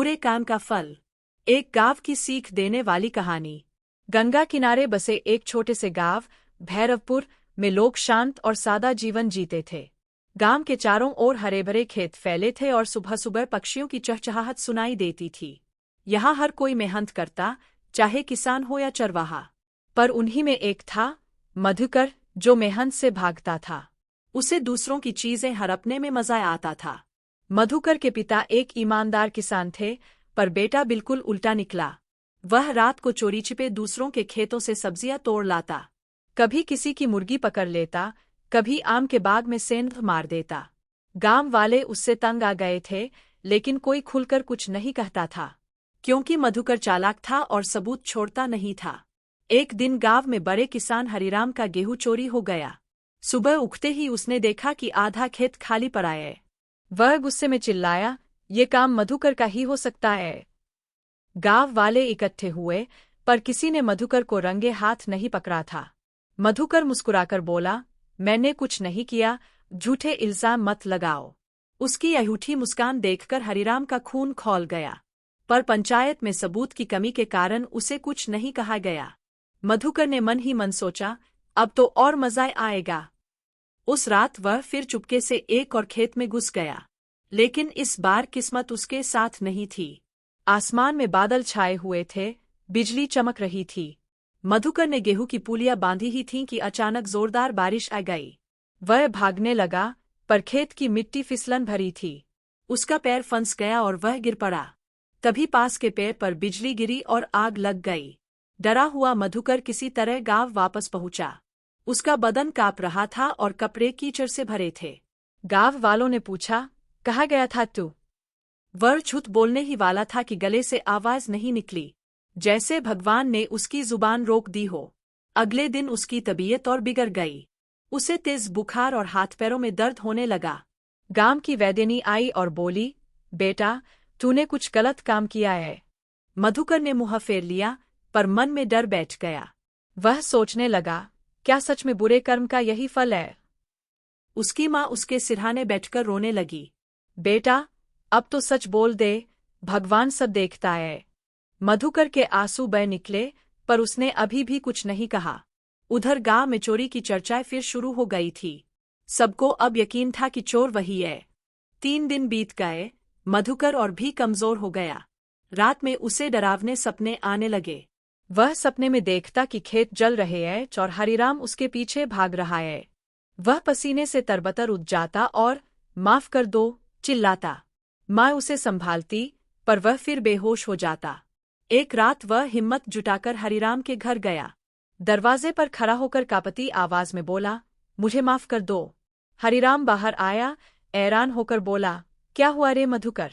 बुरे काम का फल। एक गांव की सीख देने वाली कहानी। गंगा किनारे बसे एक छोटे से गांव भैरवपुर में लोग शांत और सादा जीवन जीते थे। गांव के चारों ओर हरे भरे खेत फैले थे और सुबह सुबह पक्षियों की चहचहाहट सुनाई देती थी। यहाँ हर कोई मेहनत करता, चाहे किसान हो या चरवाहा। पर उन्हीं में एक था, मधुकर, जो मेहनत से भागता था। उसे दूसरों की चीजें हड़पने में मजा आता था। मधुकर के पिता एक ईमानदार किसान थे, पर बेटा बिल्कुल उल्टा निकला। वह रात को चोरी छिपे दूसरों के खेतों से सब्जियां तोड़ लाता। कभी किसी की मुर्गी पकड़ लेता, कभी आम के बाग में सेंध मार देता। गांव वाले उससे तंग आ गए थे, लेकिन कोई खुलकर कुछ नहीं कहता था, क्योंकि मधुकर चालाक था और सबूत छोड़ता नहीं था। एक दिन गांव में बड़े किसान हरिराम का गेहूं चोरी हो गया। सुबह उठते ही उसने देखा कि आधा खेत खाली पड़ा है। वह गुस्से में चिल्लाया, ये काम मधुकर का ही हो सकता है। गांव वाले इकट्ठे हुए, पर किसी ने मधुकर को रंगे हाथ नहीं पकड़ा था। मधुकर मुस्कुराकर बोला, मैंने कुछ नहीं किया, झूठे इल्जाम मत लगाओ। उसकी यह झूठी मुस्कान देखकर हरिराम का खून खौल गया, पर पंचायत में सबूत की कमी के कारण उसे कुछ नहीं कहा गया। मधुकर ने मन ही मन सोचा, अब तो और मजा आएगा। उस रात वह फिर चुपके से एक और खेत में घुस गया, लेकिन इस बार किस्मत उसके साथ नहीं थी। आसमान में बादल छाए हुए थे, बिजली चमक रही थी। मधुकर ने गेहूं की पूलियां बांधी ही थीं कि अचानक जोरदार बारिश आ गई। वह भागने लगा, पर खेत की मिट्टी फिसलन भरी थी। उसका पैर फंस गया और वह गिर पड़ा। तभी पास के पेड़ पर बिजली गिरी और आग लग गई। डरा हुआ मधुकर किसी तरह गांव वापस पहुंचा। उसका बदन कांप रहा था और कपड़े कीचड़ से भरे थे। गांव वालों ने पूछा, कहाँ गया था तू? वह झूठ बोलने ही वाला था कि गले से आवाज नहीं निकली, जैसे भगवान ने उसकी जुबान रोक दी हो। अगले दिन उसकी तबीयत और बिगड़ गई। उसे तेज बुखार और हाथ पैरों में दर्द होने लगा। गांव की वैद्यनी आई और बोली, बेटा, तूने कुछ गलत काम किया है। मधुकर ने मुंह फेर लिया, पर मन में डर बैठ गया। वह सोचने लगा, क्या सच में बुरे कर्म का यही फल है? उसकी माँ उसके सिरहाने बैठकर रोने लगी। बेटा, अब तो सच बोल दे, भगवान सब देखता है। मधुकर के आंसू बह निकले, पर उसने अभी भी कुछ नहीं कहा। उधर गांव में चोरी की चर्चाएं फिर शुरू हो गई थी। सबको अब यकीन था कि चोर वही है। 3 दिन बीत गए, मधुकर और भी कमजोर हो गया। रात में उसे डरावने सपने आने लगे। वह सपने में देखता कि खेत जल रहे हैं और हरिराम उसके पीछे भाग रहा है। वह पसीने से तरबतर उठ जाता और माफ कर दो चिल्लाता। माँ उसे संभालती, पर वह फिर बेहोश हो जाता। एक रात वह हिम्मत जुटाकर हरिराम के घर गया। दरवाजे पर खड़ा होकर कांपती आवाज में बोला, मुझे माफ कर दो। हरिराम बाहर आया, हैरान होकर बोला, क्या हुआ रे मधुकर?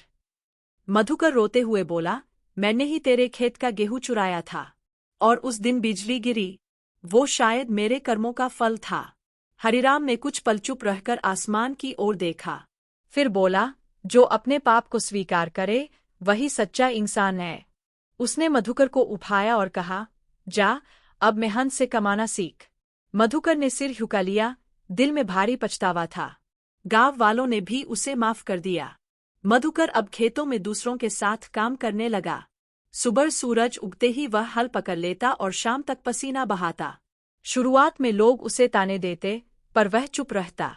मधुकर रोते हुए बोला, मैंने ही तेरे खेत का गेहूं चुराया था, और उस दिन बिजली गिरी। वो शायद मेरे कर्मों का फल था। हरिराम ने कुछ पल चुप रहकर आसमान की ओर देखा, फिर बोला, जो अपने पाप को स्वीकार करे वही सच्चा इंसान है। उसने मधुकर को उठाया और कहा, जा, अब मेहनत से कमाना सीख। मधुकर ने सिर झुका लिया, दिल में भारी पछतावा था। गांव वालों ने भी उसे माफ कर दिया। मधुकर अब खेतों में दूसरों के साथ काम करने लगा। सुबह सूरज उगते ही वह हल पकड़ लेता और शाम तक पसीना बहाता। शुरुआत में लोग उसे ताने देते, पर वह चुप रहता।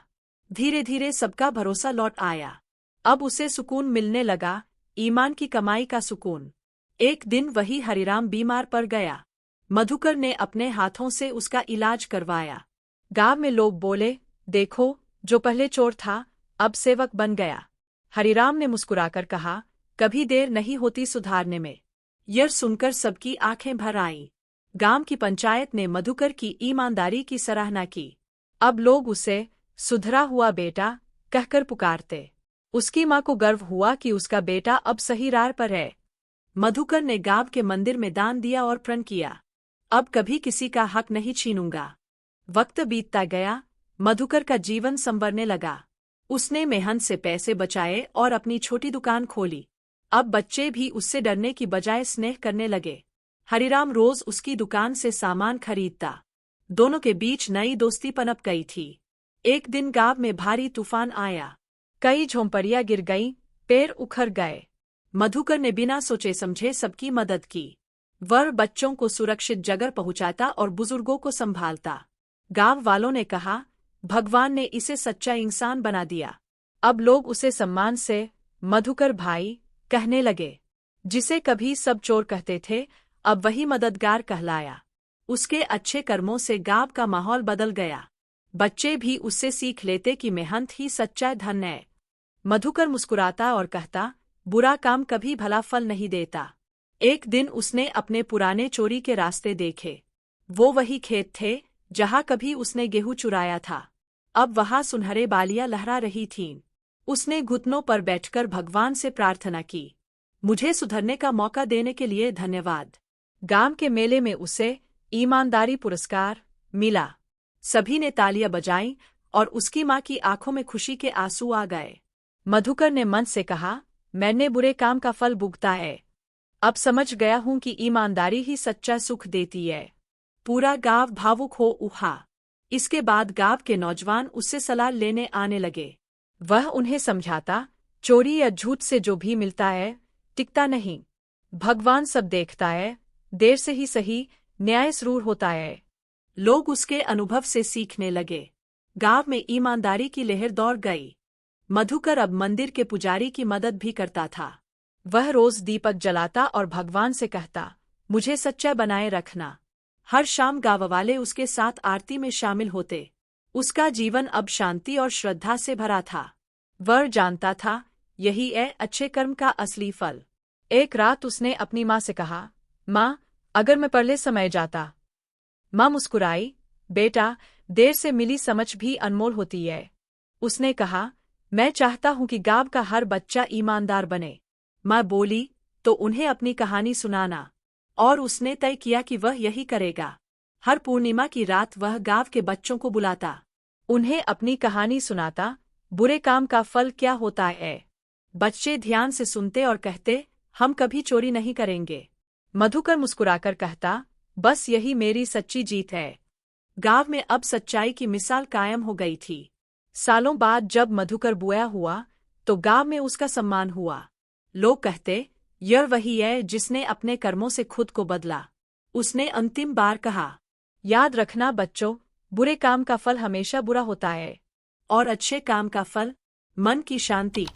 धीरे धीरे सबका भरोसा लौट आया। अब उसे सुकून मिलने लगा, ईमान की कमाई का सुकून। एक दिन वही हरिराम बीमार पड़ गया। मधुकर ने अपने हाथों से उसका इलाज करवाया। गांव में लोग बोले, देखो, जो पहले चोर था अब सेवक बन गया। हरिराम ने मुस्कुराकर कहा, कभी देर नहीं होती सुधारने में। यह सुनकर सबकी आंखें भर आईं। गांव की पंचायत ने मधुकर की ईमानदारी की सराहना की। अब लोग उसे सुधरा हुआ बेटा कहकर पुकारते। उसकी माँ को गर्व हुआ कि उसका बेटा अब सही राह पर है। मधुकर ने गांव के मंदिर में दान दिया और प्रण किया, अब कभी किसी का हक नहीं छीनूंगा। वक्त बीतता गया, मधुकर का जीवन संवरने लगा। उसने मेहनत से पैसे बचाए और अपनी छोटी दुकान खोली। अब बच्चे भी उससे डरने की बजाय स्नेह करने लगे। हरिराम रोज उसकी दुकान से सामान खरीदता। दोनों के बीच नई दोस्ती पनप गई थी। एक दिन गांव में भारी तूफान आया। कई झोंपड़ियां गिर गईं, पेड़ उखड़ गए। मधुकर ने बिना सोचे समझे सबकी मदद की। वह बच्चों को सुरक्षित जगह पहुंचाता और बुजुर्गों को संभालता। गांव वालों ने कहा, भगवान ने इसे सच्चा इंसान बना दिया। अब लोग उसे सम्मान से मधुकर भाई कहने लगे। जिसे कभी सब चोर कहते थे, अब वही मददगार कहलाया। उसके अच्छे कर्मों से गांव का माहौल बदल गया। बच्चे भी उससे सीख लेते कि मेहनत ही सच्चा धन है। मधुकर मुस्कुराता और कहता, बुरा काम कभी भला फल नहीं देता। एक दिन उसने अपने पुराने चोरी के रास्ते देखे। वो वही खेत थे जहां कभी उसने गेहूं चुराया था। अब वहां सुनहरे बालियां लहरा रही थीं। उसने घुटनों पर बैठकर भगवान से प्रार्थना की, मुझे सुधरने का मौका देने के लिए धन्यवाद। गांव के मेले में उसे ईमानदारी पुरस्कार मिला। सभी ने तालियां बजाईं और उसकी मां की आंखों में खुशी के आंसू आ गए। मधुकर ने मन से कहा, मैंने बुरे काम का फल भुगता है। अब समझ गया हूं कि ईमानदारी ही सच्चा सुख देती है। पूरा गांव भावुक हो उठा। इसके बाद गांव के नौजवान उससे सलाह लेने आने लगे। वह उन्हें समझाता, चोरी या झूठ से जो भी मिलता है टिकता नहीं। भगवान सब देखता है, देर से ही सही न्याय जरूर होता है। लोग उसके अनुभव से सीखने लगे। गांव में ईमानदारी की लहर दौड़ गई। मधुकर अब मंदिर के पुजारी की मदद भी करता था। वह रोज दीपक जलाता और भगवान से कहता, मुझे सच्चा बनाए रखना। हर शाम गांव वाले उसके साथ आरती में शामिल होते। उसका जीवन अब शांति और श्रद्धा से भरा था। वह जानता था, यही है अच्छे कर्म का असली फल। एक रात उसने अपनी माँ से कहा, माँ, अगर मैं पहले समय जाता। माँ मुस्कुराई, बेटा, देर से मिली समझ भी अनमोल होती है। उसने कहा, मैं चाहता हूं कि गांव का हर बच्चा ईमानदार बने। माँ बोली, तो उन्हें अपनी कहानी सुनाना। और उसने तय किया कि वह यही करेगा। हर पूर्णिमा की रात वह गांव के बच्चों को बुलाता, उन्हें अपनी कहानी सुनाता, बुरे काम का फल क्या होता है। बच्चे ध्यान से सुनते और कहते, हम कभी चोरी नहीं करेंगे। मधुकर मुस्कुराकर कहता, बस यही मेरी सच्ची जीत है। गांव में अब सच्चाई की मिसाल कायम हो गई थी। सालों बाद जब मधुकर बुआ हुआ तो गांव में उसका सम्मान हुआ। लोग कहते, यह वही है जिसने अपने कर्मों से खुद को बदला। उसने अंतिम बार कहा, याद रखना बच्चों, बुरे काम का फल हमेशा बुरा होता है और अच्छे काम का फल मन की शांति।